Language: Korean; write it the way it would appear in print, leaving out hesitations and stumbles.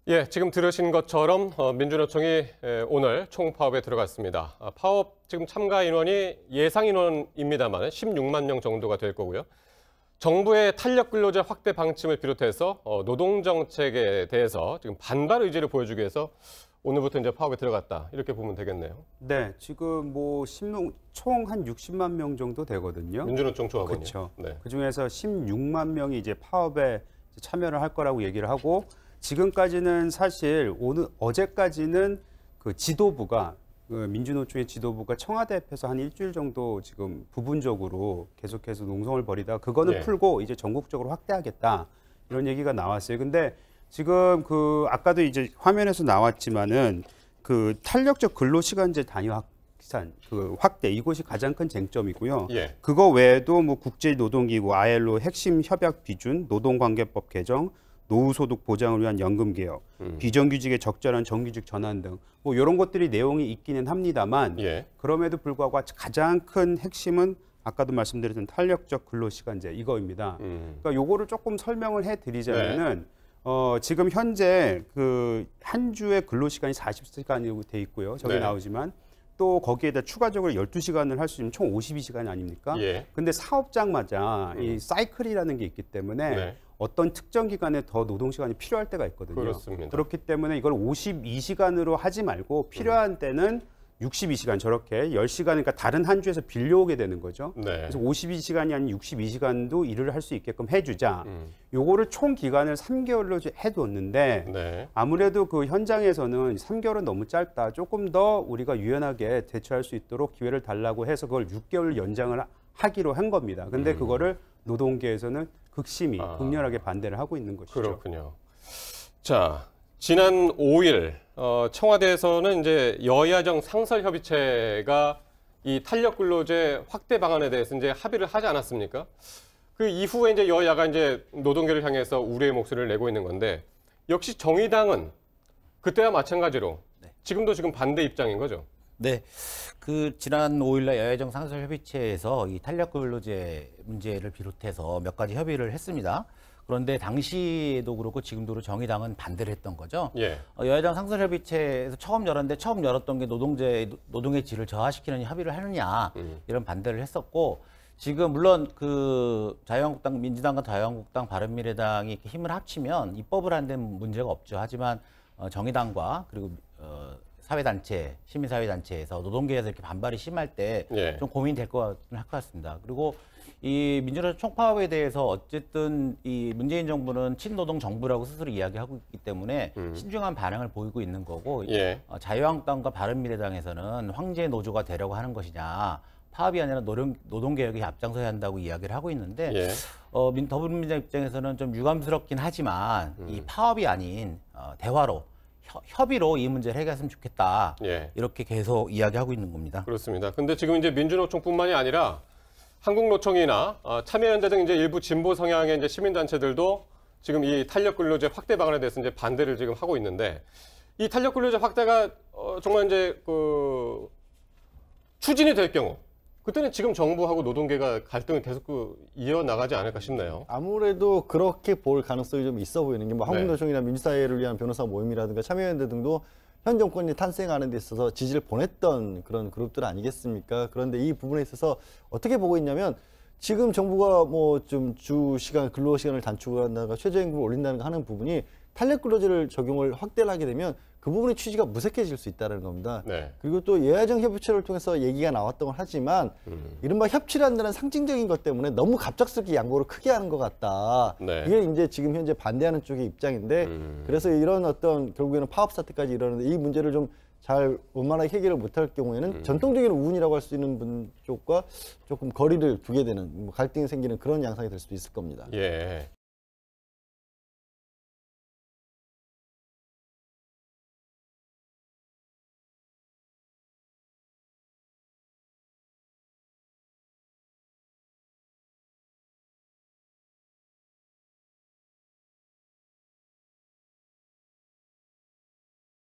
예, 지금 들으신 것처럼 민주노총이 오늘 총파업에 들어갔습니다. 파업 지금 참가 인원이 예상 인원입니다만 16만 명 정도가 될 거고요. 정부의 탄력 근로제 확대 방침을 비롯해서 노동 정책에 대해서 지금 반발 의지를 보여주기 위해서 오늘부터 이제 파업에 들어갔다. 이렇게 보면 되겠네요. 네, 지금 뭐 총 한 60만 명 정도 되거든요. 민주노총 조합원이요. 그렇죠. 네. 그중에서 16만 명이 이제 파업에 참여를 할 거라고 얘기를 하고, 지금까지는 사실 어제까지는 그 지도부가 민주노총의 지도부가 청와대 앞에서 한 일주일 정도 지금 부분적으로 계속해서 농성을 벌이다가 그거는 예. 풀고 이제 전국적으로 확대하겠다 이런 얘기가 나왔어요. 근데 지금 그 아까도 이제 화면에서 나왔지만은 그 탄력적 근로시간제 단위 확산 그 확대, 이것이 가장 큰 쟁점이고요. 예. 그거 외에도 뭐 국제노동기구 ILO 핵심 협약 비준, 노동관계법 개정, 노후소득 보장을 위한 연금 개혁, 비정규직의 적절한 정규직 전환 등 뭐 이런 것들이 내용이 있기는 합니다만, 예. 그럼에도 불구하고 가장 큰 핵심은 아까도 말씀드렸던 탄력적 근로시간제 이거입니다. 그러니까 요거를 조금 설명을 해드리자면은 지금 현재 그 한 주의 근로시간이 40시간이라고 돼 있고요. 저기 네. 나오지만 또 거기에다 추가적으로 12시간을 할 수 있는 총 52시간 아닙니까? 예. 근데 사업장마다 이 사이클이라는 게 있기 때문에 네. 어떤 특정 기간에 더 노동시간이 필요할 때가 있거든요. 그렇습니다. 그렇기 때문에 이걸 52시간으로 하지 말고 필요한 때는 62시간 저렇게 10시간, 그러니까 다른 한 주에서 빌려오게 되는 거죠. 네. 그래서 52시간이 아닌 62시간도 일을 할 수 있게끔 해주자. 요거를 총 기간을 3개월로 해뒀는데 네. 아무래도 그 현장에서는 3개월은 너무 짧다. 조금 더 우리가 유연하게 대처할 수 있도록 기회를 달라고 해서 그걸 6개월 연장을 하기로 한 겁니다. 근데 그거를 노동계에서는 극심히 극렬하게 반대를 하고 있는 것이죠. 그렇군요. 자, 지난 5일 청와대에서는 이제 여야정 상설협의체가 이 탄력근로제 확대 방안에 대해서 이제 합의를 하지 않았습니까? 그 이후에 이제 여야가 이제 노동계를 향해서 우려의 목소리를 내고 있는 건데, 역시 정의당은 그때와 마찬가지로 지금도 지금 반대 입장인 거죠. 네, 그 지난 5일날 여야정 상설협의체에서 이 탄력근로제 문제를 비롯해서 몇 가지 협의를 했습니다. 그런데 당시에도 그렇고 지금도 그렇고 정의당은 반대를 했던 거죠. 예. 여야정 상설협의체에서 처음 열었는데 처음 열었던 게 노동의 질을 저하시키는 협의를 하느냐 이런 반대를 했었고, 지금 물론 그 자유한국당, 민주당과 자유한국당, 바른미래당이 이렇게 힘을 합치면 입법을 하는 데는 문제가 없죠. 하지만 정의당과 그리고 사회단체, 시민사회단체에서 노동계에서 이렇게 반발이 심할 때 좀 고민이 될 것 같습니다. 그리고 이 민주노총 총파업에 대해서 어쨌든 이 문재인 정부는 친노동 정부라고 스스로 이야기하고 있기 때문에 신중한 반응을 보이고 있는 거고, 자유한국당과 바른미래당에서는 황제 노조가 되려고 하는 것이냐, 파업이 아니라 노동개혁에 앞장서야 한다고 이야기를 하고 있는데, 더불어민주당 입장에서는 좀 유감스럽긴 하지만 이 파업이 아닌 대화로, 협의로 이 문제를 해결했으면 좋겠다. 이렇게 계속 이야기하고 있는 겁니다. 그렇습니다. 근데 지금 이제 민주노총뿐만이 아니라 한국노총이나 참여연대 등 이제 일부 진보 성향의 이제 시민단체들도 지금 이 탄력근로제 확대 방안에 대해서 이제 반대를 지금 하고 있는데, 이 탄력근로제 확대가 정말 이제 그 추진이 될 경우, 그때는 지금 정부하고 노동계가 갈등을 계속 이어나가지 않을까 싶네요. 아무래도 그렇게 볼 가능성이 좀 있어 보이는 게 뭐 한국노총이나 민주사회를 위한 변호사 모임이라든가 참여연대 등도 현 정권이 탄생하는 데 있어서 지지를 보냈던 그런 그룹들 아니겠습니까? 그런데 이 부분에 있어서 어떻게 보고 있냐면, 지금 정부가 뭐 좀 주 시간, 근로 시간을 단축한다든가 최저임금을 올린다든가 하는 부분이 탄력근로제를 적용을 확대를 하게 되면 그 부분의 취지가 무색해질 수 있다는 겁니다. 그리고 또 여야정 협의체를 통해서 얘기가 나왔던 건 하지만 이른바 협치라는 데는 상징적인 것 때문에 너무 갑작스럽게 양보를 크게 하는 것 같다. 이게 이제 지금 현재 반대하는 쪽의 입장인데, 그래서 이런 어떤 결국에는 파업 사태까지 이러는데 이 문제를 좀 잘 원만하게 해결을 못할 경우에는 전통적인 우운이라고 할 수 있는 분 쪽과 조금 거리를 두게 되는, 갈등이 생기는 그런 양상이 될 수도 있을 겁니다.